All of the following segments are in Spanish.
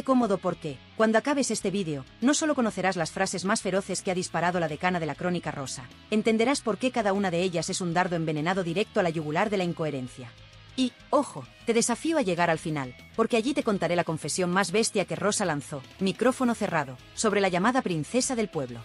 Cómodo porque, cuando acabes este vídeo, no solo conocerás las frases más feroces que ha disparado la decana de la Crónica Rosa, entenderás por qué cada una de ellas es un dardo envenenado directo a la yugular de la incoherencia. Y, ojo, te desafío a llegar al final, porque allí te contaré la confesión más bestia que Rosa lanzó, micrófono cerrado, sobre la llamada princesa del pueblo.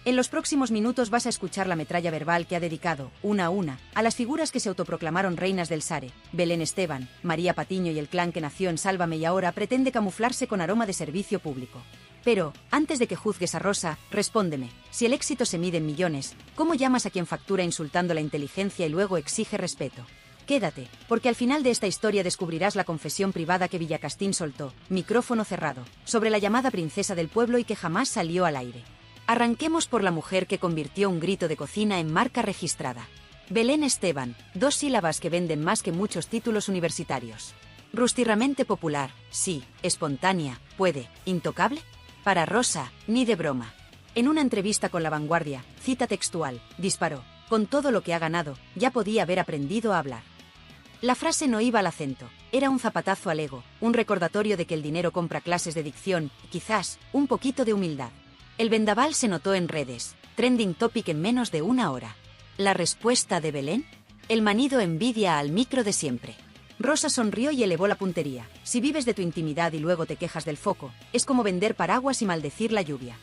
En los próximos minutos vas a escuchar la metralla verbal que ha dedicado, una a una, a las figuras que se autoproclamaron reinas del Sare, Belén Esteban, María Patiño y el clan que nació en Sálvame y ahora pretende camuflarse con aroma de servicio público. Pero, antes de que juzgues a Rosa, respóndeme, si el éxito se mide en millones, ¿cómo llamas a quien factura insultando la inteligencia y luego exige respeto? Quédate, porque al final de esta historia descubrirás la confesión privada que Villacastín soltó, micrófono cerrado, sobre la llamada princesa del pueblo y que jamás salió al aire. Arranquemos por la mujer que convirtió un grito de cocina en marca registrada. Belén Esteban, 2 sílabas que venden más que muchos títulos universitarios. Rustirramente popular, sí, espontánea, puede, intocable. Para Rosa, ni de broma. En una entrevista con La Vanguardia, cita textual, disparó, con todo lo que ha ganado, ya podía haber aprendido a hablar. La frase no iba al acento, era un zapatazo al ego, un recordatorio de que el dinero compra clases de dicción, y quizás, un poquito de humildad. El vendaval se notó en redes, trending topic en menos de una hora. ¿La respuesta de Belén? El manido envidia al micro de siempre. Rosa sonrió y elevó la puntería. Si vives de tu intimidad y luego te quejas del foco, es como vender paraguas y maldecir la lluvia.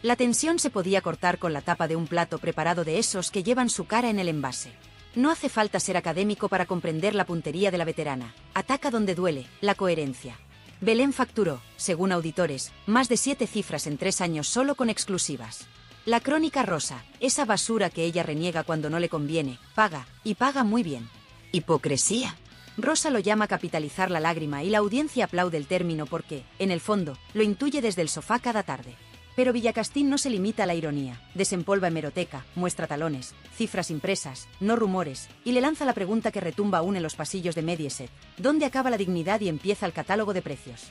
La tensión se podía cortar con la tapa de un plato preparado de esos que llevan su cara en el envase. No hace falta ser académico para comprender la puntería de la veterana. Ataca donde duele, la coherencia. Belén facturó, según auditores, más de 7 cifras en 3 años solo con exclusivas. La Crónica Rosa, esa basura que ella reniega cuando no le conviene, paga, y paga muy bien. Hipocresía. Rosa lo llama capitalizar la lágrima y la audiencia aplaude el término porque, en el fondo, lo intuye desde el sofá cada tarde. Pero Villacastín no se limita a la ironía, desempolva hemeroteca, muestra talones, cifras impresas, no rumores, y le lanza la pregunta que retumba aún en los pasillos de Mediaset, ¿dónde acaba la dignidad y empieza el catálogo de precios?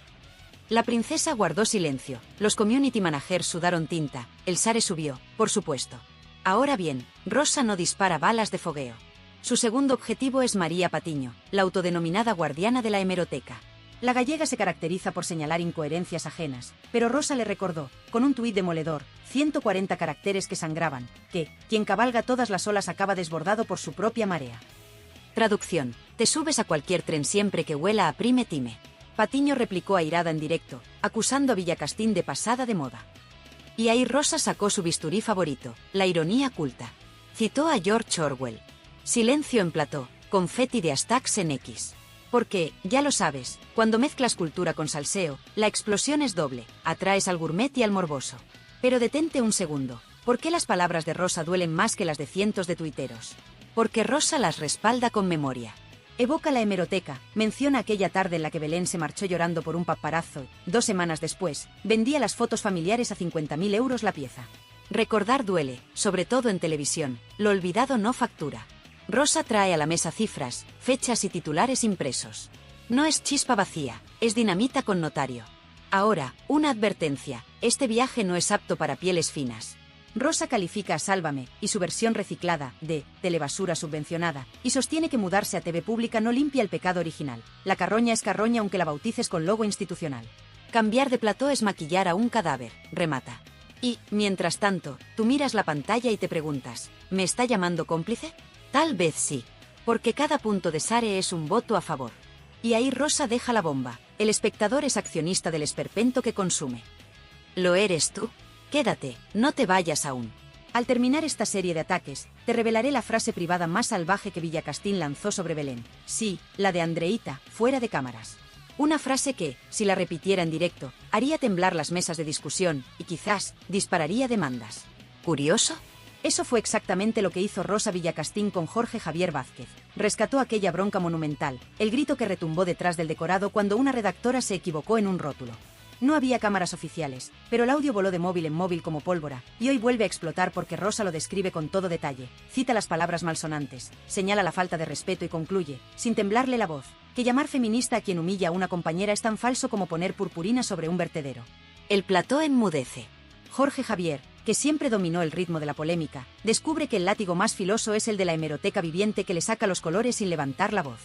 La princesa guardó silencio, los community managers sudaron tinta, el Sare subió, por supuesto. Ahora bien, Rosa no dispara balas de fogueo. Su segundo objetivo es María Patiño, la autodenominada guardiana de la hemeroteca. La gallega se caracteriza por señalar incoherencias ajenas, pero Rosa le recordó, con un tuit demoledor, 140 caracteres que sangraban, que, quien cabalga todas las olas acaba desbordado por su propia marea. Traducción, te subes a cualquier tren siempre que huela a prime time. Patiño replicó airada en directo, acusando a Villacastín de pasada de moda. Y ahí Rosa sacó su bisturí favorito, la ironía culta. Citó a George Orwell. Silencio en plató, confeti de hashtags en X. Porque, ya lo sabes, cuando mezclas cultura con salseo, la explosión es doble, atraes al gourmet y al morboso. Pero detente un segundo, ¿por qué las palabras de Rosa duelen más que las de cientos de tuiteros? Porque Rosa las respalda con memoria. Evoca la hemeroteca, menciona aquella tarde en la que Belén se marchó llorando por un paparazzo, 2 semanas después, vendía las fotos familiares a 50.000 euros la pieza. Recordar duele, sobre todo en televisión, lo olvidado no factura. Rosa trae a la mesa cifras, fechas y titulares impresos. No es chispa vacía, es dinamita con notario. Ahora, una advertencia, este viaje no es apto para pieles finas. Rosa califica a Sálvame, y su versión reciclada, de telebasura subvencionada, y sostiene que mudarse a TV Pública no limpia el pecado original. La carroña es carroña aunque la bautices con logo institucional. Cambiar de plató es maquillar a un cadáver, remata. Y, mientras tanto, tú miras la pantalla y te preguntas, ¿me está llamando cómplice? Tal vez sí, porque cada punto de Sare es un voto a favor. Y ahí Rosa deja la bomba, el espectador es accionista del esperpento que consume. ¿Lo eres tú? Quédate, no te vayas aún. Al terminar esta serie de ataques, te revelaré la frase privada más salvaje que Villacastín lanzó sobre Belén. Sí, la de Andreita, fuera de cámaras. Una frase que, si la repitiera en directo, haría temblar las mesas de discusión y quizás dispararía demandas. ¿Curioso? Eso fue exactamente lo que hizo Rosa Villacastín con Jorge Javier Vázquez. Rescató aquella bronca monumental, el grito que retumbó detrás del decorado cuando una redactora se equivocó en un rótulo. No había cámaras oficiales, pero el audio voló de móvil en móvil como pólvora, y hoy vuelve a explotar porque Rosa lo describe con todo detalle, cita las palabras malsonantes, señala la falta de respeto y concluye, sin temblarle la voz, que llamar feminista a quien humilla a una compañera es tan falso como poner purpurina sobre un vertedero. El plató enmudece. Jorge Javier, que siempre dominó el ritmo de la polémica, descubre que el látigo más filoso es el de la hemeroteca viviente que le saca los colores sin levantar la voz.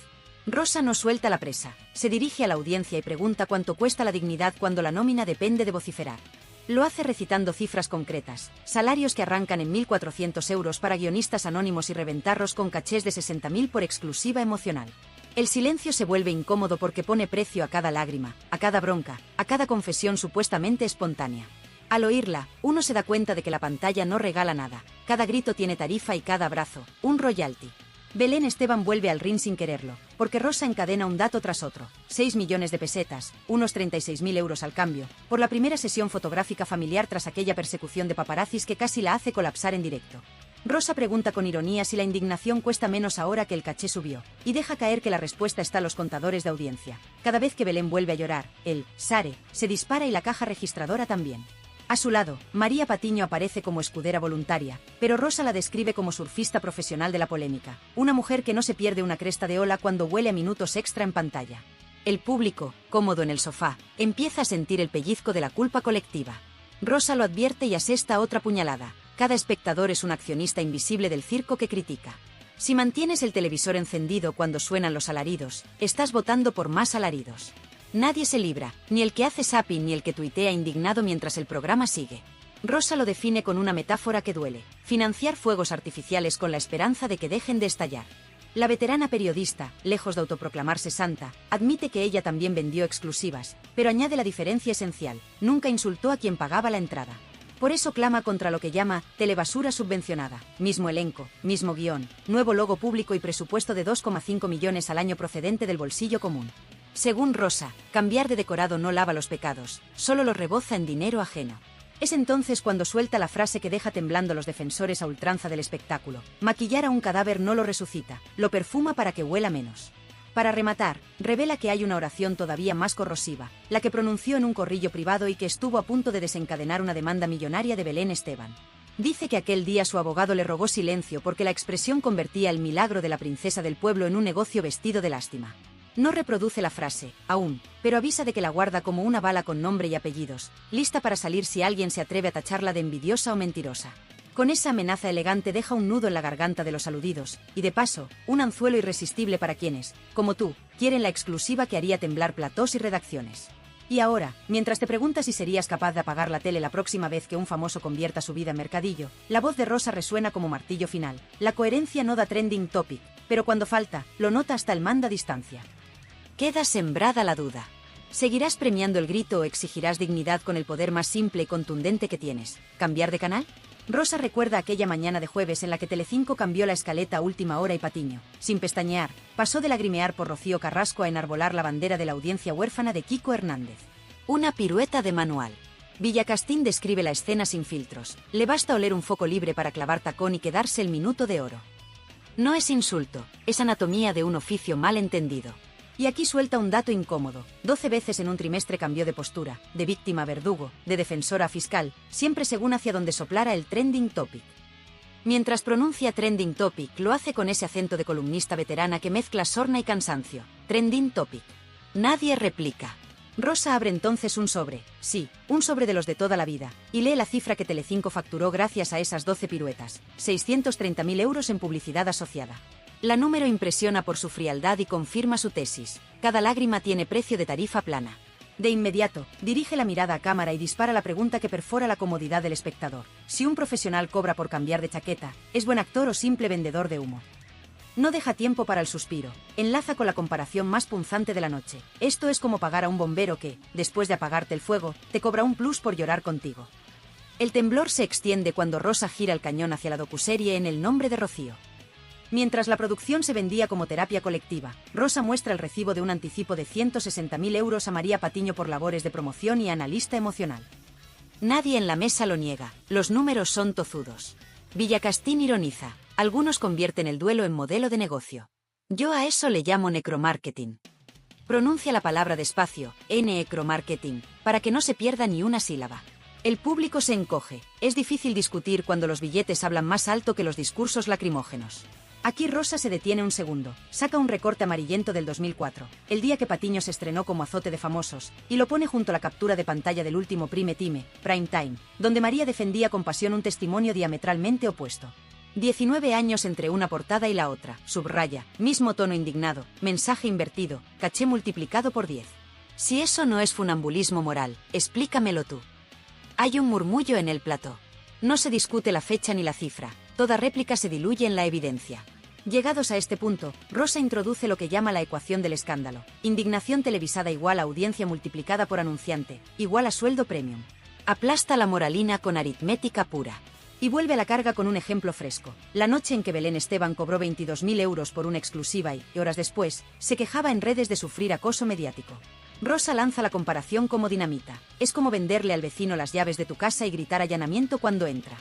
Rosa no suelta la presa, se dirige a la audiencia y pregunta cuánto cuesta la dignidad cuando la nómina depende de vociferar. Lo hace recitando cifras concretas, salarios que arrancan en 1.400 euros para guionistas anónimos y reventarros con cachés de 60.000 por exclusiva emocional. El silencio se vuelve incómodo porque pone precio a cada lágrima, a cada bronca, a cada confesión supuestamente espontánea. Al oírla, uno se da cuenta de que la pantalla no regala nada, cada grito tiene tarifa y cada abrazo, un royalty. Belén Esteban vuelve al ring sin quererlo, porque Rosa encadena un dato tras otro, 6 millones de pesetas, unos 36.000 euros al cambio, por la primera sesión fotográfica familiar tras aquella persecución de paparazzis que casi la hace colapsar en directo. Rosa pregunta con ironía si la indignación cuesta menos ahora que el caché subió, y deja caer que la respuesta está a los contadores de audiencia. Cada vez que Belén vuelve a llorar, el SARE se dispara y la caja registradora también. A su lado, María Patiño aparece como escudera voluntaria, pero Rosa la describe como surfista profesional de la polémica, una mujer que no se pierde una cresta de ola cuando huele a minutos extra en pantalla. El público, cómodo en el sofá, empieza a sentir el pellizco de la culpa colectiva. Rosa lo advierte y asesta otra puñalada. Cada espectador es un accionista invisible del circo que critica. Si mantienes el televisor encendido cuando suenan los alaridos, estás votando por más alaridos. Nadie se libra, ni el que hace zapping ni el que tuitea indignado mientras el programa sigue. Rosa lo define con una metáfora que duele: financiar fuegos artificiales con la esperanza de que dejen de estallar. La veterana periodista, lejos de autoproclamarse santa, admite que ella también vendió exclusivas, pero añade la diferencia esencial: nunca insultó a quien pagaba la entrada. Por eso clama contra lo que llama telebasura subvencionada, mismo elenco, mismo guión, nuevo logo público y presupuesto de 2,5 millones al año procedente del bolsillo común. Según Rosa, cambiar de decorado no lava los pecados, solo los reboza en dinero ajeno. Es entonces cuando suelta la frase que deja temblando a los defensores a ultranza del espectáculo: maquillar a un cadáver no lo resucita, lo perfuma para que huela menos. Para rematar, revela que hay una oración todavía más corrosiva, la que pronunció en un corrillo privado y que estuvo a punto de desencadenar una demanda millonaria de Belén Esteban. Dice que aquel día su abogado le rogó silencio porque la expresión convertía el milagro de la princesa del pueblo en un negocio vestido de lástima. No reproduce la frase, aún, pero avisa de que la guarda como una bala con nombre y apellidos, lista para salir si alguien se atreve a tacharla de envidiosa o mentirosa. Con esa amenaza elegante deja un nudo en la garganta de los aludidos, y de paso, un anzuelo irresistible para quienes, como tú, quieren la exclusiva que haría temblar platós y redacciones. Y ahora, mientras te preguntas si serías capaz de apagar la tele la próxima vez que un famoso convierta su vida en mercadillo, la voz de Rosa resuena como martillo final. La coherencia no da trending topic, pero cuando falta, lo nota hasta el manda a distancia. Queda sembrada la duda. ¿Seguirás premiando el grito o exigirás dignidad con el poder más simple y contundente que tienes? ¿Cambiar de canal? Rosa recuerda aquella mañana de jueves en la que Telecinco cambió la escaleta a última hora y Patiño, sin pestañear, pasó de lagrimear por Rocío Carrasco a enarbolar la bandera de la audiencia huérfana de Kiko Hernández. Una pirueta de manual. Villacastín describe la escena sin filtros. Le basta oler un foco libre para clavar tacón y quedarse el minuto de oro. No es insulto, es anatomía de un oficio mal entendido. Y aquí suelta un dato incómodo: 12 veces en un trimestre cambió de postura, de víctima a verdugo, de defensora a fiscal, siempre según hacia donde soplara el trending topic. Mientras pronuncia trending topic, lo hace con ese acento de columnista veterana que mezcla sorna y cansancio. Trending topic. Nadie replica. Rosa abre entonces un sobre, sí, un sobre de los de toda la vida, y lee la cifra que Telecinco facturó gracias a esas 12 piruetas: 630.000 euros en publicidad asociada. La número impresiona por su frialdad y confirma su tesis: cada lágrima tiene precio de tarifa plana. De inmediato, dirige la mirada a cámara y dispara la pregunta que perfora la comodidad del espectador: si un profesional cobra por cambiar de chaqueta, ¿es buen actor o simple vendedor de humo? No deja tiempo para el suspiro, enlaza con la comparación más punzante de la noche: esto es como pagar a un bombero que, después de apagarte el fuego, te cobra un plus por llorar contigo. El temblor se extiende cuando Rosa gira el cañón hacia la docuserie En el nombre de Rocío. Mientras la producción se vendía como terapia colectiva, Rosa muestra el recibo de un anticipo de 160.000 euros a María Patiño por labores de promoción y analista emocional. Nadie en la mesa lo niega, los números son tozudos. Villacastín ironiza: algunos convierten el duelo en modelo de negocio. Yo a eso le llamo necromarketing. Pronuncia la palabra despacio, necromarketing, para que no se pierda ni una sílaba. El público se encoge, es difícil discutir cuando los billetes hablan más alto que los discursos lacrimógenos. Aquí Rosa se detiene un segundo, saca un recorte amarillento del 2004, el día que Patiño se estrenó como Azote de Famosos, y lo pone junto a la captura de pantalla del último prime time, donde María defendía con pasión un testimonio diametralmente opuesto. 19 años entre una portada y la otra, subraya, mismo tono indignado, mensaje invertido, caché multiplicado por 10. Si eso no es funambulismo moral, explícamelo tú. Hay un murmullo en el plató. No se discute la fecha ni la cifra, toda réplica se diluye en la evidencia. Llegados a este punto, Rosa introduce lo que llama la ecuación del escándalo. Indignación televisada igual a audiencia multiplicada por anunciante, igual a sueldo premium. Aplasta la moralina con aritmética pura. Y vuelve a la carga con un ejemplo fresco. La noche en que Belén Esteban cobró 22.000 euros por una exclusiva y, horas después, se quejaba en redes de sufrir acoso mediático. Rosa lanza la comparación como dinamita. Es como venderle al vecino las llaves de tu casa y gritar allanamiento cuando entra.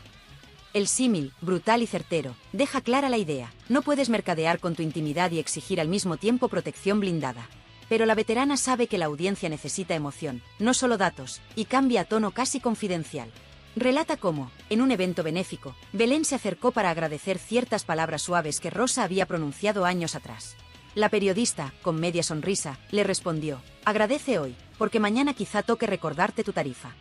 El símil, brutal y certero, deja clara la idea. No puedes mercadear con tu intimidad y exigir al mismo tiempo protección blindada. Pero la veterana sabe que la audiencia necesita emoción, no solo datos, y cambia a tono casi confidencial. Relata cómo, en un evento benéfico, Belén se acercó para agradecer ciertas palabras suaves que Rosa había pronunciado años atrás. La periodista, con media sonrisa, le respondió: agradece hoy, porque mañana quizá toque recordarte tu tarifa.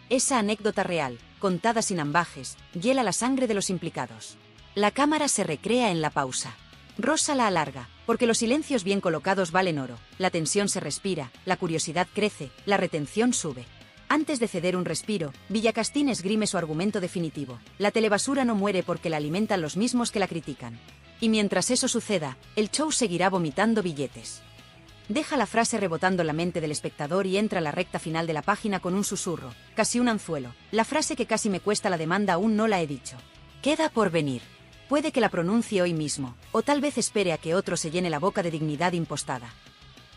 Esa anécdota real, contada sin ambajes, hiela la sangre de los implicados. La cámara se recrea en la pausa. Rosa la alarga, porque los silencios bien colocados valen oro, la tensión se respira, la curiosidad crece, la retención sube. Antes de ceder un respiro, Villacastín esgrime su argumento definitivo. La telebasura no muere porque la alimentan los mismos que la critican. Y mientras eso suceda, el show seguirá vomitando billetes. Deja la frase rebotando en la mente del espectador y entra a la recta final de la página con un susurro, casi un anzuelo. La frase que casi me cuesta la demanda aún no la he dicho. Queda por venir. Puede que la pronuncie hoy mismo, o tal vez espere a que otro se llene la boca de dignidad impostada.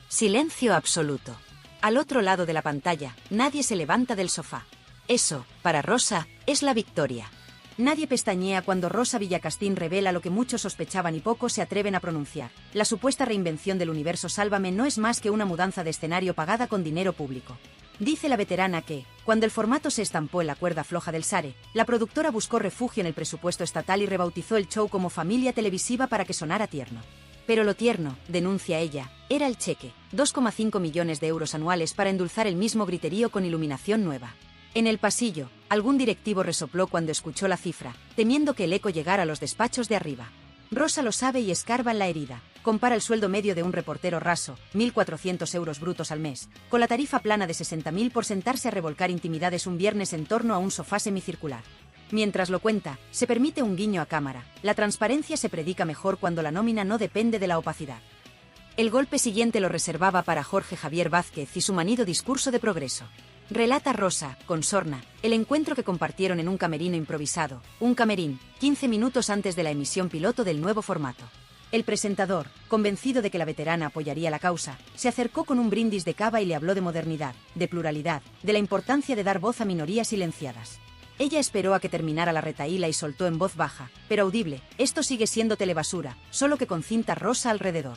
Silencio absoluto. Al otro lado de la pantalla, nadie se levanta del sofá. Eso, para Rosa, es la victoria. Nadie pestañea cuando Rosa Villacastín revela lo que muchos sospechaban y pocos se atreven a pronunciar. La supuesta reinvención del universo Sálvame no es más que una mudanza de escenario pagada con dinero público. Dice la veterana que, cuando el formato se estampó en la cuerda floja del SARE, la productora buscó refugio en el presupuesto estatal y rebautizó el show como Familia Televisiva para que sonara tierno. Pero lo tierno, denuncia ella, era el cheque, 2,5 millones de euros anuales para endulzar el mismo griterío con iluminación nueva. En el pasillo, algún directivo resopló cuando escuchó la cifra, temiendo que el eco llegara a los despachos de arriba. Rosa lo sabe y escarba en la herida. Compara el sueldo medio de un reportero raso, 1.400 euros brutos al mes, con la tarifa plana de 60.000 por sentarse a revolcar intimidades un viernes en torno a un sofá semicircular. Mientras lo cuenta, se permite un guiño a cámara. La transparencia se predica mejor cuando la nómina no depende de la opacidad. El golpe siguiente lo reservaba para Jorge Javier Vázquez y su manido discurso de progreso. Relata Rosa, con sorna, el encuentro que compartieron en un camerino improvisado, un camerín, 15 minutos antes de la emisión piloto del nuevo formato. El presentador, convencido de que la veterana apoyaría la causa, se acercó con un brindis de cava y le habló de modernidad, de pluralidad, de la importancia de dar voz a minorías silenciadas. Ella esperó a que terminara la retahíla y soltó en voz baja, pero audible: esto sigue siendo telebasura, solo que con cinta rosa alrededor.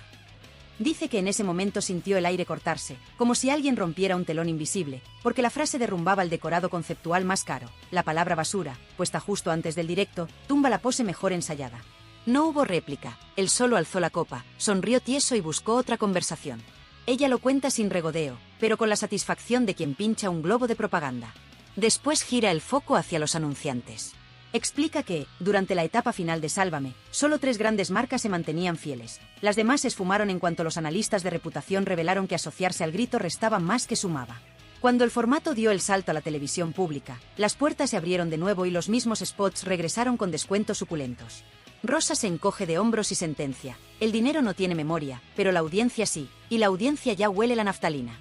Dice que en ese momento sintió el aire cortarse, como si alguien rompiera un telón invisible, porque la frase derrumbaba el decorado conceptual más caro. La palabra basura, puesta justo antes del directo, tumba la pose mejor ensayada. No hubo réplica, él solo alzó la copa, sonrió tieso y buscó otra conversación. Ella lo cuenta sin regodeo, pero con la satisfacción de quien pincha un globo de propaganda. Después gira el foco hacia los anunciantes. Explica que, durante la etapa final de Sálvame, solo 3 grandes marcas se mantenían fieles. Las demás se esfumaron en cuanto los analistas de reputación revelaron que asociarse al grito restaba más que sumaba. Cuando el formato dio el salto a la televisión pública, las puertas se abrieron de nuevo y los mismos spots regresaron con descuentos suculentos. Rosa se encoge de hombros y sentencia: el dinero no tiene memoria, pero la audiencia sí, y la audiencia ya huele la naftalina.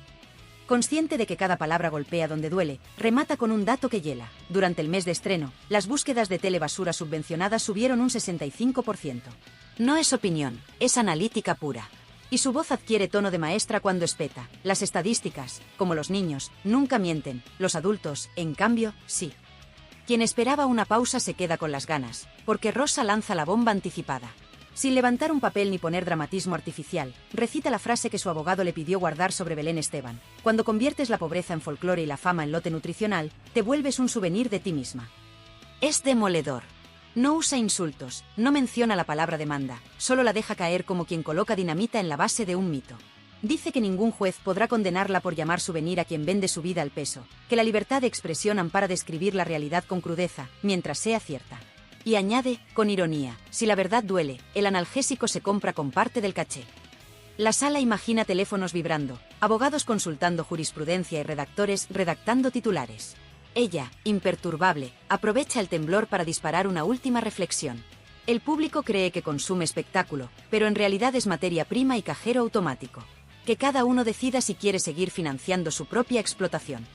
Consciente de que cada palabra golpea donde duele, remata con un dato que hiela. Durante el mes de estreno, las búsquedas de telebasura subvencionadas subieron un 65%. No es opinión, es analítica pura. Y su voz adquiere tono de maestra cuando espeta. Las estadísticas, como los niños, nunca mienten, los adultos, en cambio, sí. Quien esperaba una pausa se queda con las ganas, porque Rosa lanza la bomba anticipada. Sin levantar un papel ni poner dramatismo artificial, recita la frase que su abogado le pidió guardar sobre Belén Esteban: cuando conviertes la pobreza en folclore y la fama en lote nutricional, te vuelves un souvenir de ti misma. Es demoledor. No usa insultos, no menciona la palabra demanda, solo la deja caer como quien coloca dinamita en la base de un mito. Dice que ningún juez podrá condenarla por llamar souvenir a quien vende su vida al peso, que la libertad de expresión ampara describir la realidad con crudeza, mientras sea cierta. Y añade, con ironía, si la verdad duele, el analgésico se compra con parte del caché. La sala imagina teléfonos vibrando, abogados consultando jurisprudencia y redactores redactando titulares. Ella, imperturbable, aprovecha el temblor para disparar una última reflexión. El público cree que consume espectáculo, pero en realidad es materia prima y cajero automático. Que cada uno decida si quiere seguir financiando su propia explotación.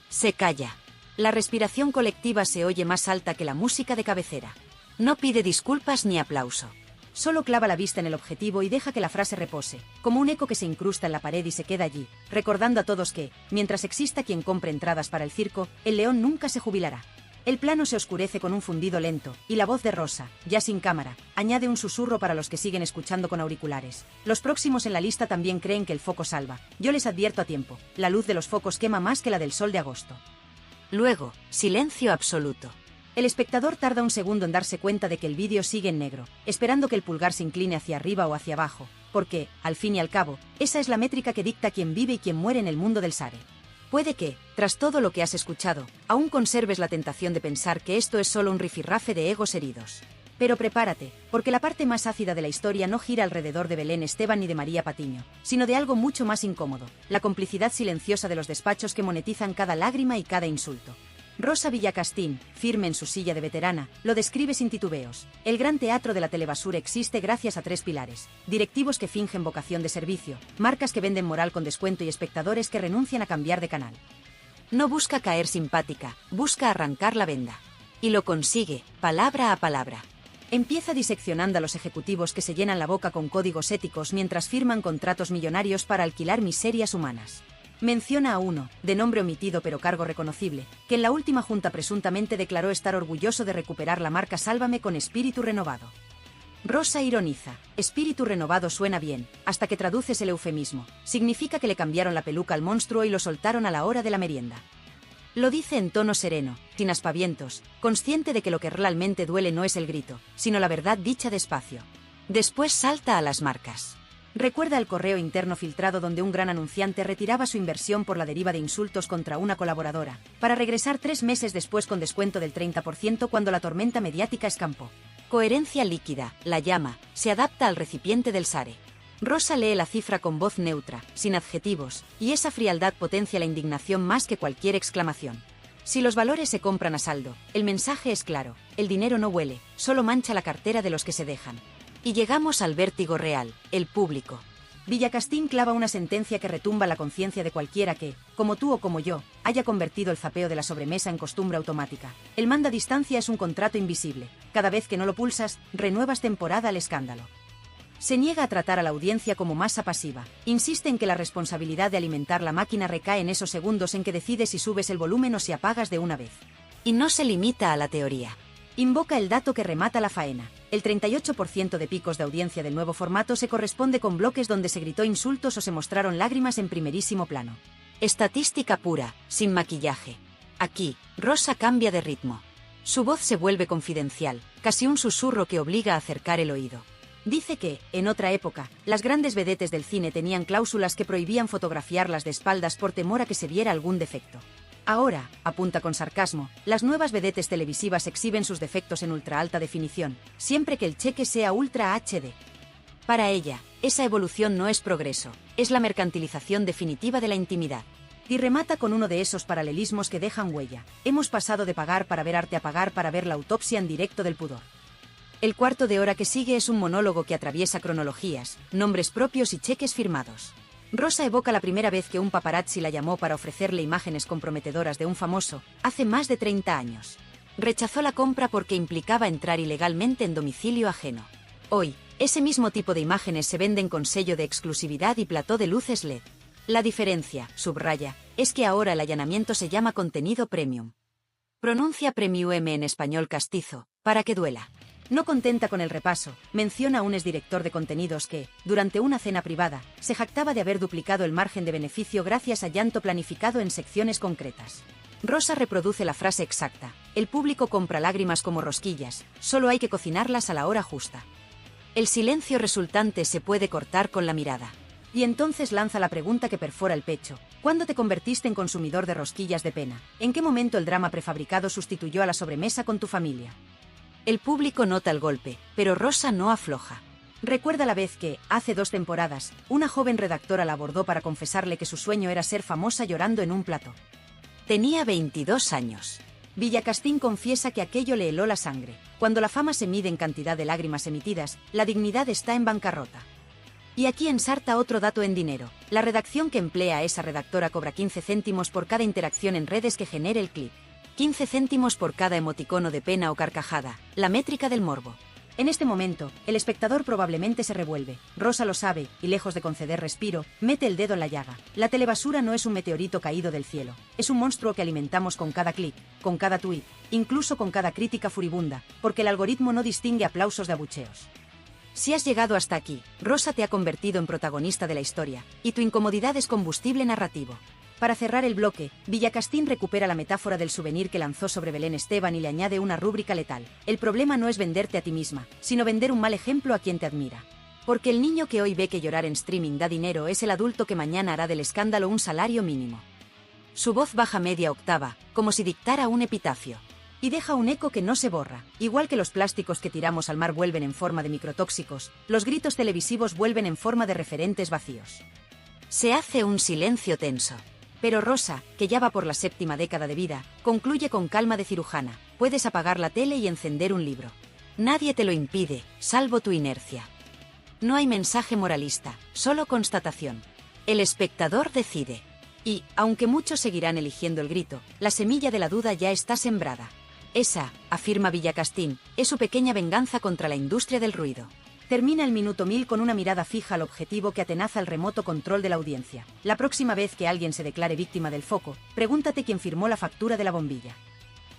Se calla. La respiración colectiva se oye más alta que la música de cabecera. No pide disculpas ni aplauso. Solo clava la vista en el objetivo y deja que la frase repose, como un eco que se incrusta en la pared y se queda allí, recordando a todos que, mientras exista quien compre entradas para el circo, el león nunca se jubilará. El plano se oscurece con un fundido lento, y la voz de Rosa, ya sin cámara, añade un susurro para los que siguen escuchando con auriculares. Los próximos en la lista también creen que el foco salva. Yo les advierto a tiempo, la luz de los focos quema más que la del sol de agosto. Luego, silencio absoluto. El espectador tarda un segundo en darse cuenta de que el vídeo sigue en negro, esperando que el pulgar se incline hacia arriba o hacia abajo, porque, al fin y al cabo, esa es la métrica que dicta quién vive y quién muere en el mundo del Sare. Puede que, tras todo lo que has escuchado, aún conserves la tentación de pensar que esto es solo un rifirrafe de egos heridos. Pero prepárate, porque la parte más ácida de la historia no gira alrededor de Belén Esteban ni de María Patiño, sino de algo mucho más incómodo, la complicidad silenciosa de los despachos que monetizan cada lágrima y cada insulto. Rosa Villacastín, firme en su silla de veterana, lo describe sin titubeos. El gran teatro de la telebasura existe gracias a 3 pilares: directivos que fingen vocación de servicio, marcas que venden moral con descuento y espectadores que renuncian a cambiar de canal. No busca caer simpática, busca arrancar la venda. Y lo consigue, palabra a palabra. Empieza diseccionando a los ejecutivos que se llenan la boca con códigos éticos mientras firman contratos millonarios para alquilar miserias humanas. Menciona a uno, de nombre omitido pero cargo reconocible, que en la última junta presuntamente declaró estar orgulloso de recuperar la marca Sálvame con espíritu renovado. Rosa ironiza, espíritu renovado suena bien, hasta que traduces el eufemismo, significa que le cambiaron la peluca al monstruo y lo soltaron a la hora de la merienda. Lo dice en tono sereno, sin aspavientos, consciente de que lo que realmente duele no es el grito, sino la verdad dicha despacio. Después salta a las marcas. Recuerda el correo interno filtrado donde un gran anunciante retiraba su inversión por la deriva de insultos contra una colaboradora, para regresar 3 meses después con descuento del 30% cuando la tormenta mediática escampó. Coherencia líquida, la llama, se adapta al recipiente del Sare. Rosa lee la cifra con voz neutra, sin adjetivos, y esa frialdad potencia la indignación más que cualquier exclamación. Si los valores se compran a saldo, el mensaje es claro, el dinero no huele, solo mancha la cartera de los que se dejan. Y llegamos al vértigo real, el público. Villacastín clava una sentencia que retumba la conciencia de cualquiera que, como tú o como yo, haya convertido el zapeo de la sobremesa en costumbre automática. El mando a distancia es un contrato invisible. Cada vez que no lo pulsas, renuevas temporada al escándalo. Se niega a tratar a la audiencia como masa pasiva. Insiste en que la responsabilidad de alimentar la máquina recae en esos segundos en que decides si subes el volumen o si apagas de una vez. Y no se limita a la teoría. Invoca el dato que remata la faena. El 38% de picos de audiencia del nuevo formato se corresponde con bloques donde se gritó insultos o se mostraron lágrimas en primerísimo plano. Estadística pura, sin maquillaje. Aquí, Rosa cambia de ritmo. Su voz se vuelve confidencial, casi un susurro que obliga a acercar el oído. Dice que, en otra época, las grandes vedetes del cine tenían cláusulas que prohibían fotografiarlas de espaldas por temor a que se viera algún defecto. Ahora, apunta con sarcasmo, las nuevas vedetes televisivas exhiben sus defectos en ultra alta definición, siempre que el cheque sea Ultra HD. Para ella, esa evolución no es progreso, es la mercantilización definitiva de la intimidad. Y remata con uno de esos paralelismos que dejan huella. Hemos pasado de pagar para ver arte a pagar para ver la autopsia en directo del pudor. El cuarto de hora que sigue es un monólogo que atraviesa cronologías, nombres propios y cheques firmados. Rosa evoca la primera vez que un paparazzi la llamó para ofrecerle imágenes comprometedoras de un famoso, hace más de 30 años. Rechazó la compra porque implicaba entrar ilegalmente en domicilio ajeno. Hoy, ese mismo tipo de imágenes se venden con sello de exclusividad y plató de luces LED. La diferencia, subraya, es que ahora el allanamiento se llama contenido premium. Pronuncia premium en español castizo, para que duela. No contenta con el repaso, menciona a un exdirector de contenidos que, durante una cena privada, se jactaba de haber duplicado el margen de beneficio gracias a llanto planificado en secciones concretas. Rosa reproduce la frase exacta: el público compra lágrimas como rosquillas, solo hay que cocinarlas a la hora justa. El silencio resultante se puede cortar con la mirada. Y entonces lanza la pregunta que perfora el pecho: ¿cuándo te convertiste en consumidor de rosquillas de pena? ¿En qué momento el drama prefabricado sustituyó a la sobremesa con tu familia? El público nota el golpe, pero Rosa no afloja. Recuerda la vez que, hace 2 temporadas, una joven redactora la abordó para confesarle que su sueño era ser famosa llorando en un plató. Tenía 22 años. Villacastín confiesa que aquello le heló la sangre. Cuando la fama se mide en cantidad de lágrimas emitidas, la dignidad está en bancarrota. Y aquí ensarta otro dato en dinero. La redacción que emplea a esa redactora cobra 15 céntimos por cada interacción en redes que genere el clip. 15 céntimos por cada emoticono de pena o carcajada, la métrica del morbo. En este momento, el espectador probablemente se revuelve. Rosa lo sabe, y lejos de conceder respiro, mete el dedo en la llaga. La telebasura no es un meteorito caído del cielo. Es un monstruo que alimentamos con cada clic, con cada tuit, incluso con cada crítica furibunda, porque el algoritmo no distingue aplausos de abucheos. Si has llegado hasta aquí, Rosa te ha convertido en protagonista de la historia, y tu incomodidad es combustible narrativo. Para cerrar el bloque, Villacastín recupera la metáfora del souvenir que lanzó sobre Belén Esteban y le añade una rúbrica letal. El problema no es venderte a ti misma, sino vender un mal ejemplo a quien te admira. Porque el niño que hoy ve que llorar en streaming da dinero es el adulto que mañana hará del escándalo un salario mínimo. Su voz baja media octava, como si dictara un epitafio. Y deja un eco que no se borra. Igual que los plásticos que tiramos al mar vuelven en forma de microtóxicos, los gritos televisivos vuelven en forma de referentes vacíos. Se hace un silencio tenso. Pero Rosa, que ya va por la 7ª década de vida, concluye con calma de cirujana. Puedes apagar la tele y encender un libro. Nadie te lo impide, salvo tu inercia. No hay mensaje moralista, solo constatación. El espectador decide. Y, aunque muchos seguirán eligiendo el grito, la semilla de la duda ya está sembrada. Esa, afirma Villacastín, es su pequeña venganza contra la industria del ruido. Termina el minuto 1000 con una mirada fija al objetivo que atenaza el remoto control de la audiencia. La próxima vez que alguien se declare víctima del foco, pregúntate quién firmó la factura de la bombilla.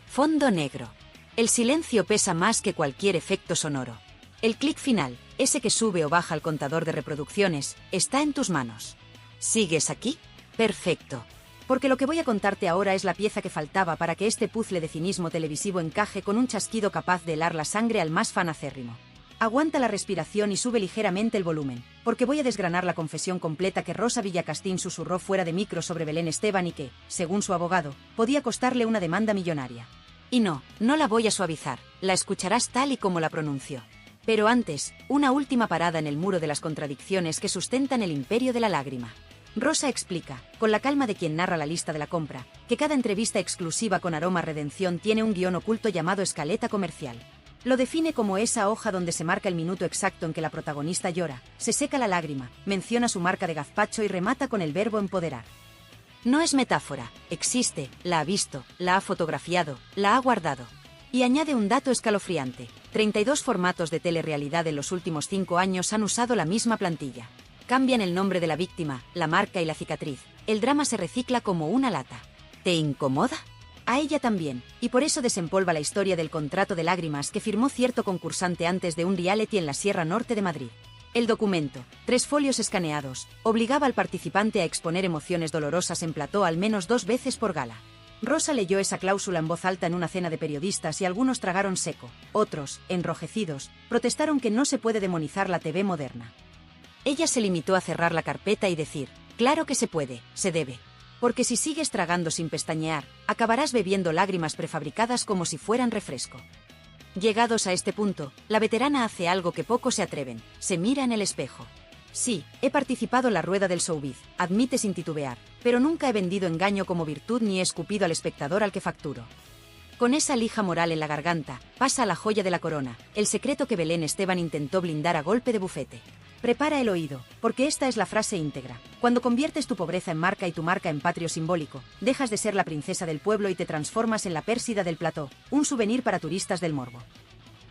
Fondo negro. El silencio pesa más que cualquier efecto sonoro. El clic final, ese que sube o baja el contador de reproducciones, está en tus manos. ¿Sigues aquí? Perfecto. Porque lo que voy a contarte ahora es la pieza que faltaba para que este puzzle de cinismo televisivo encaje con un chasquido capaz de helar la sangre al más fan acérrimo. Aguanta la respiración y sube ligeramente el volumen, porque voy a desgranar la confesión completa que Rosa Villacastín susurró fuera de micro sobre Belén Esteban y que, según su abogado, podía costarle una demanda millonaria. Y no la voy a suavizar, la escucharás tal y como la pronunció. Pero antes, una última parada en el muro de las contradicciones que sustentan el imperio de la lágrima. Rosa explica, con la calma de quien narra la lista de la compra, que cada entrevista exclusiva con aroma redención tiene un guión oculto llamado escaleta comercial. Lo define como esa hoja donde se marca el minuto exacto en que la protagonista llora, se seca la lágrima, menciona su marca de gazpacho y remata con el verbo empoderar. No es metáfora, existe, la ha visto, la ha fotografiado, la ha guardado. Y añade un dato escalofriante, 32 formatos de telerrealidad en los últimos 5 años han usado la misma plantilla. Cambian el nombre de la víctima, la marca y la cicatriz. El drama se recicla como una lata. ¿Te incomoda? A ella también, y por eso desempolva la historia del contrato de lágrimas que firmó cierto concursante antes de un reality en la Sierra Norte de Madrid. El documento, 3 folios escaneados, obligaba al participante a exponer emociones dolorosas en plató al menos 2 veces por gala. Rosa leyó esa cláusula en voz alta en una cena de periodistas y algunos tragaron seco. Otros, enrojecidos, protestaron que no se puede demonizar la TV moderna. Ella se limitó a cerrar la carpeta y decir, claro que se puede, se debe. Porque si sigues tragando sin pestañear, acabarás bebiendo lágrimas prefabricadas como si fueran refresco. Llegados a este punto, la veterana hace algo que pocos se atreven, se mira en el espejo. Sí, he participado en la rueda del showbiz, admite sin titubear, pero nunca he vendido engaño como virtud ni he escupido al espectador al que facturo. Con esa lija moral en la garganta, pasa a la joya de la corona, el secreto que Belén Esteban intentó blindar a golpe de bufete. Prepara el oído, porque esta es la frase íntegra. Cuando conviertes tu pobreza en marca y tu marca en patrio simbólico, dejas de ser la princesa del pueblo y te transformas en la Pérsida del plató, un souvenir para turistas del morbo.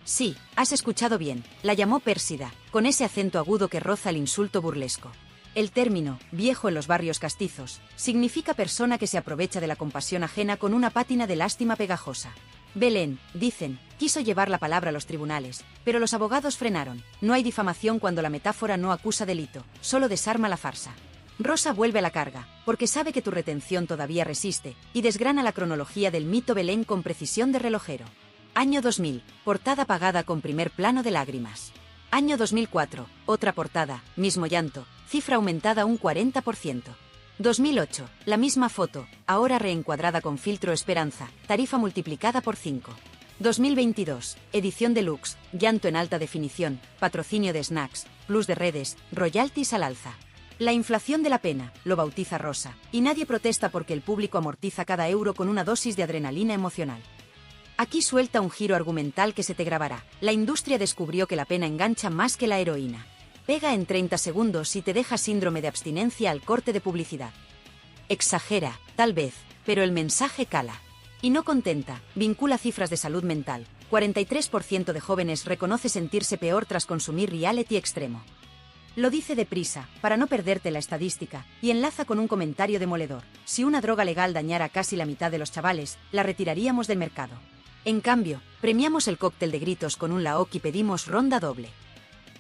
Sí, has escuchado bien, la llamó Pérsida, con ese acento agudo que roza el insulto burlesco. El término, viejo en los barrios castizos, significa persona que se aprovecha de la compasión ajena con una pátina de lástima pegajosa. Belén, dicen, quiso llevar la palabra a los tribunales, pero los abogados frenaron. No hay difamación cuando la metáfora no acusa delito, solo desarma la farsa. Rosa vuelve a la carga, porque sabe que tu retención todavía resiste, y desgrana la cronología del mito Belén con precisión de relojero. Año 2000, portada apagada con primer plano de lágrimas. Año 2004, otra portada, mismo llanto, cifra aumentada un 40%. 2008, la misma foto, ahora reencuadrada con filtro esperanza, tarifa multiplicada por 5. 2022, edición deluxe, llanto en alta definición, patrocinio de snacks, plus de redes, royalties al alza. La inflación de la pena, lo bautiza Rosa, y nadie protesta porque el público amortiza cada euro con una dosis de adrenalina emocional. Aquí suelta un giro argumental que se te grabará. La industria descubrió que la pena engancha más que la heroína. Pega en 30 segundos y te deja síndrome de abstinencia al corte de publicidad. Exagera, tal vez, pero el mensaje cala. Y no contenta, vincula cifras de salud mental. 43% de jóvenes reconoce sentirse peor tras consumir reality extremo. Lo dice deprisa, para no perderte la estadística, y enlaza con un comentario demoledor. Si una droga legal dañara casi la mitad de los chavales, la retiraríamos del mercado. En cambio, premiamos el cóctel de gritos con un laoc y pedimos ronda doble.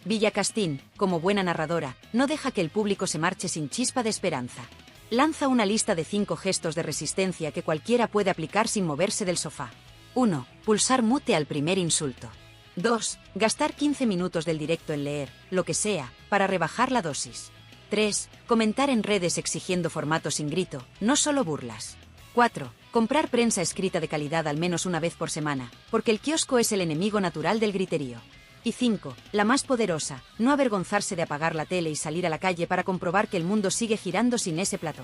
Villacastín, como buena narradora, no deja que el público se marche sin chispa de esperanza. Lanza una lista de 5 gestos de resistencia que cualquiera puede aplicar sin moverse del sofá. 1. Pulsar mute al primer insulto. 2. Gastar 15 minutos del directo en leer, lo que sea, para rebajar la dosis. 3. Comentar en redes exigiendo formato sin grito, no solo burlas. 4. Comprar prensa escrita de calidad al menos una vez por semana, porque el kiosco es el enemigo natural del griterío. Y 5. La más poderosa, no avergonzarse de apagar la tele y salir a la calle para comprobar que el mundo sigue girando sin ese plató.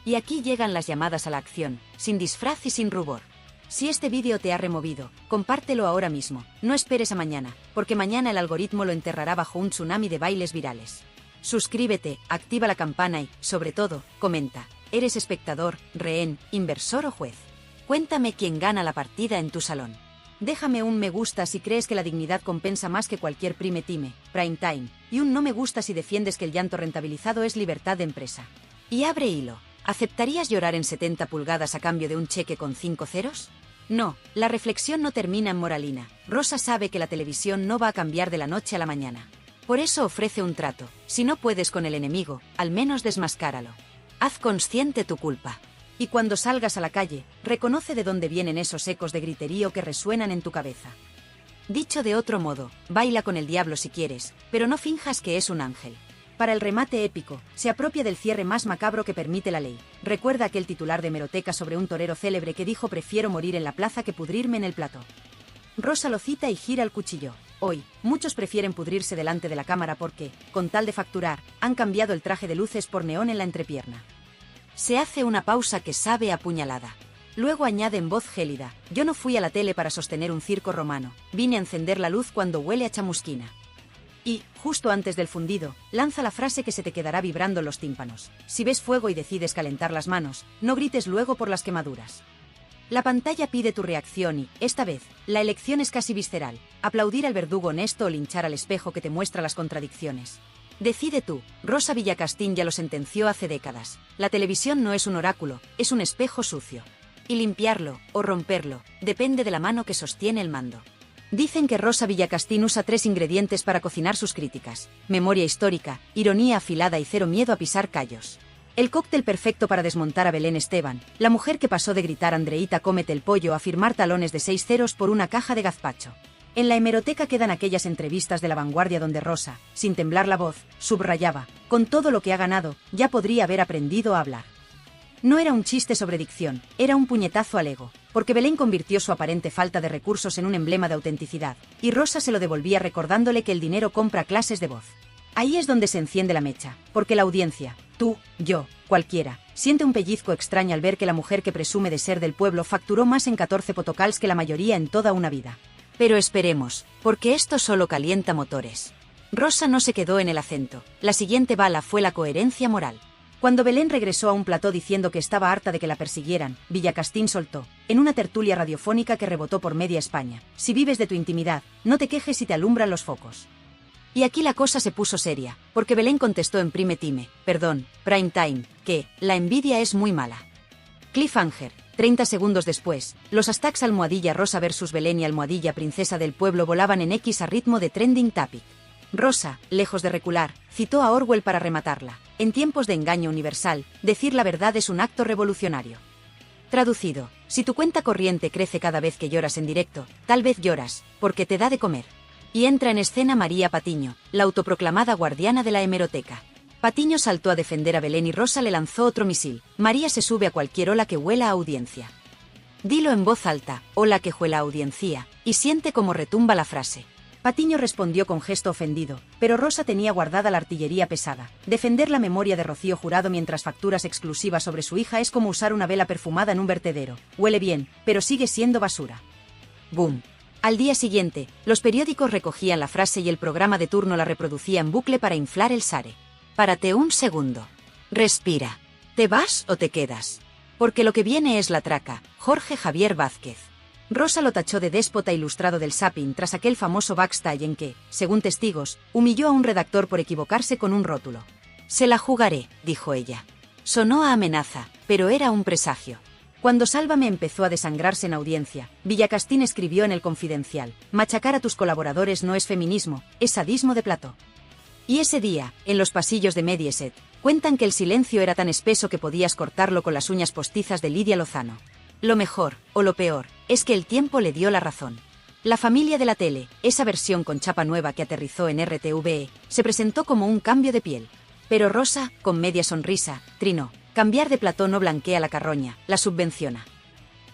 Y aquí llegan las llamadas a la acción, sin disfraz y sin rubor. Si este vídeo te ha removido, compártelo ahora mismo, no esperes a mañana, porque mañana el algoritmo lo enterrará bajo un tsunami de bailes virales. Suscríbete, activa la campana y, sobre todo, comenta. ¿Eres espectador, rehén, inversor o juez? Cuéntame quién gana la partida en tu salón. Déjame un me gusta si crees que la dignidad compensa más que cualquier prime time, y un no me gusta si defiendes que el llanto rentabilizado es libertad de empresa. Y abre hilo. ¿Aceptarías llorar en 70 pulgadas a cambio de un cheque con 5 ceros? No, la reflexión no termina en moralina. Rosa sabe que la televisión no va a cambiar de la noche a la mañana. Por eso ofrece un trato. Si no puedes con el enemigo, al menos desmascáralo. Haz consciente tu culpa. Y cuando salgas a la calle, reconoce de dónde vienen esos ecos de griterío que resuenan en tu cabeza. Dicho de otro modo, baila con el diablo si quieres, pero no finjas que es un ángel. Para el remate épico, se apropia del cierre más macabro que permite la ley. Recuerda aquel titular de hemeroteca sobre un torero célebre que dijo: prefiero morir en la plaza que pudrirme en el plató. Rosa lo cita y gira el cuchillo. Hoy, muchos prefieren pudrirse delante de la cámara porque, con tal de facturar, han cambiado el traje de luces por neón en la entrepierna. Se hace una pausa que sabe a puñalada. Luego añade en voz gélida: yo no fui a la tele para sostener un circo romano, vine a encender la luz cuando huele a chamusquina. Y, justo antes del fundido, lanza la frase que se te quedará vibrando en los tímpanos: si ves fuego y decides calentar las manos, no grites luego por las quemaduras. La pantalla pide tu reacción y, esta vez, la elección es casi visceral: aplaudir al verdugo honesto o linchar al espejo que te muestra las contradicciones. Decide tú. Rosa Villacastín ya lo sentenció hace décadas. La televisión no es un oráculo, es un espejo sucio. Y limpiarlo, o romperlo, depende de la mano que sostiene el mando. Dicen que Rosa Villacastín usa 3 ingredientes para cocinar sus críticas: memoria histórica, ironía afilada y cero miedo a pisar callos. El cóctel perfecto para desmontar a Belén Esteban, la mujer que pasó de gritar Andreita cómete el pollo a firmar talones de 6 ceros por una caja de gazpacho. En la hemeroteca quedan aquellas entrevistas de La Vanguardia donde Rosa, sin temblar la voz, subrayaba: con todo lo que ha ganado, ya podría haber aprendido a hablar. No era un chiste sobre dicción, era un puñetazo al ego, porque Belén convirtió su aparente falta de recursos en un emblema de autenticidad, y Rosa se lo devolvía recordándole que el dinero compra clases de voz. Ahí es donde se enciende la mecha, porque la audiencia, tú, yo, cualquiera, siente un pellizco extraño al ver que la mujer que presume de ser del pueblo facturó más en 14 potocals que la mayoría en toda una vida. Pero esperemos, porque esto solo calienta motores. Rosa no se quedó en el acento. La siguiente bala fue la coherencia moral. Cuando Belén regresó a un plató diciendo que estaba harta de que la persiguieran, Villacastín soltó, en una tertulia radiofónica que rebotó por media España: si vives de tu intimidad, no te quejes si te alumbran los focos. Y aquí la cosa se puso seria, porque Belén contestó en prime time, que la envidia es muy mala. Cliffhanger. 30 segundos después, los hashtags almohadilla Rosa versus Belén y almohadilla princesa del pueblo volaban en X a ritmo de trending topic. Rosa, lejos de recular, citó a Orwell para rematarla: en tiempos de engaño universal, decir la verdad es un acto revolucionario. Traducido: si tu cuenta corriente crece cada vez que lloras en directo, tal vez lloras, porque te da de comer. Y entra en escena María Patiño, la autoproclamada guardiana de la hemeroteca. Patiño saltó a defender a Belén y Rosa le lanzó otro misil: María se sube a cualquier ola que huela a audiencia. Dilo en voz alta, hola quejuela audiencia, y siente cómo retumba la frase. Patiño respondió con gesto ofendido, pero Rosa tenía guardada la artillería pesada. Defender la memoria de Rocío Jurado mientras facturas exclusivas sobre su hija es como usar una vela perfumada en un vertedero. Huele bien, pero sigue siendo basura. ¡Boom! Al día siguiente, los periódicos recogían la frase y el programa de turno la reproducía en bucle para inflar el SARE. Párate un segundo. Respira. ¿Te vas o te quedas? Porque lo que viene es la traca. Jorge Javier Vázquez. Rosa lo tachó de déspota ilustrado del zapping tras aquel famoso backstage en que, según testigos, humilló a un redactor por equivocarse con un rótulo. Se la jugaré, dijo ella. Sonó a amenaza, pero era un presagio. Cuando Sálvame empezó a desangrarse en audiencia, Villacastín escribió en El Confidencial: machacar a tus colaboradores no es feminismo, es sadismo de plató. Y ese día, en los pasillos de Mediaset, cuentan que el silencio era tan espeso que podías cortarlo con las uñas postizas de Lidia Lozano. Lo mejor, o lo peor, es que el tiempo le dio la razón. La familia de la tele, esa versión con chapa nueva que aterrizó en RTVE, se presentó como un cambio de piel. Pero Rosa, con media sonrisa, trinó: cambiar de plató no blanquea la carroña, la subvenciona.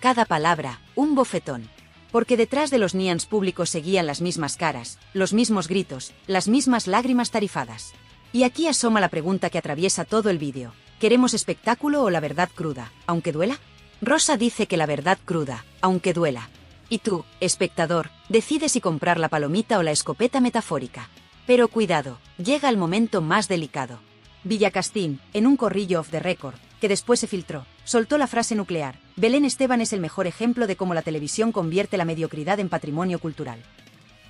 Cada palabra, un bofetón. Porque detrás de los nians públicos seguían las mismas caras, los mismos gritos, las mismas lágrimas tarifadas. Y aquí asoma la pregunta que atraviesa todo el vídeo: ¿queremos espectáculo o la verdad cruda, aunque duela? Rosa dice que la verdad cruda, aunque duela. Y tú, espectador, decides si comprar la palomita o la escopeta metafórica. Pero cuidado, llega el momento más delicado. Villacastín, en un corrillo off the record, que después se filtró, soltó la frase nuclear: Belén Esteban es el mejor ejemplo de cómo la televisión convierte la mediocridad en patrimonio cultural.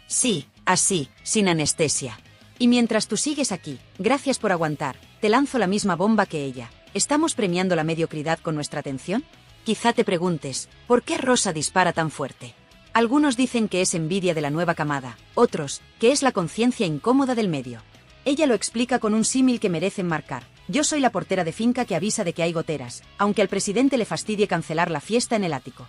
Sí, así, sin anestesia. Y mientras tú sigues aquí, gracias por aguantar, te lanzo la misma bomba que ella. ¿Estamos premiando la mediocridad con nuestra atención? Quizá te preguntes, ¿por qué Rosa dispara tan fuerte? Algunos dicen que es envidia de la nueva camada, otros, que es la conciencia incómoda del medio. Ella lo explica con un símil que merece enmarcar: yo soy la portera de finca que avisa de que hay goteras, aunque al presidente le fastidie cancelar la fiesta en el ático.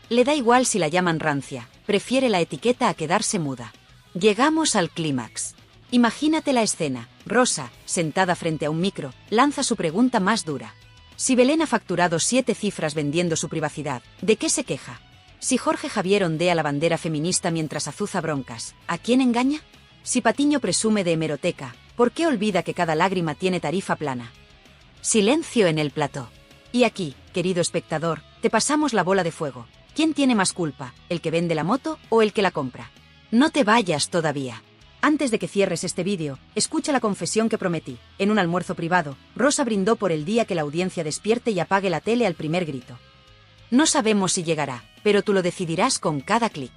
Le da igual si la llaman rancia, prefiere la etiqueta a quedarse muda. Llegamos al clímax. Imagínate la escena: Rosa, sentada frente a un micro, lanza su pregunta más dura. Si Belén ha facturado 7 cifras vendiendo su privacidad, ¿de qué se queja? Si Jorge Javier ondea la bandera feminista mientras azuza broncas, ¿a quién engaña? Si Patiño presume de hemeroteca, ¿por qué olvida que cada lágrima tiene tarifa plana? Silencio en el plató. Y aquí, querido espectador, te pasamos la bola de fuego. ¿Quién tiene más culpa, el que vende la moto o el que la compra? No te vayas todavía. Antes de que cierres este vídeo, escucha la confesión que prometí. En un almuerzo privado, Rosa brindó por el día que la audiencia despierte y apague la tele al primer grito. No sabemos si llegará, pero tú lo decidirás con cada clic.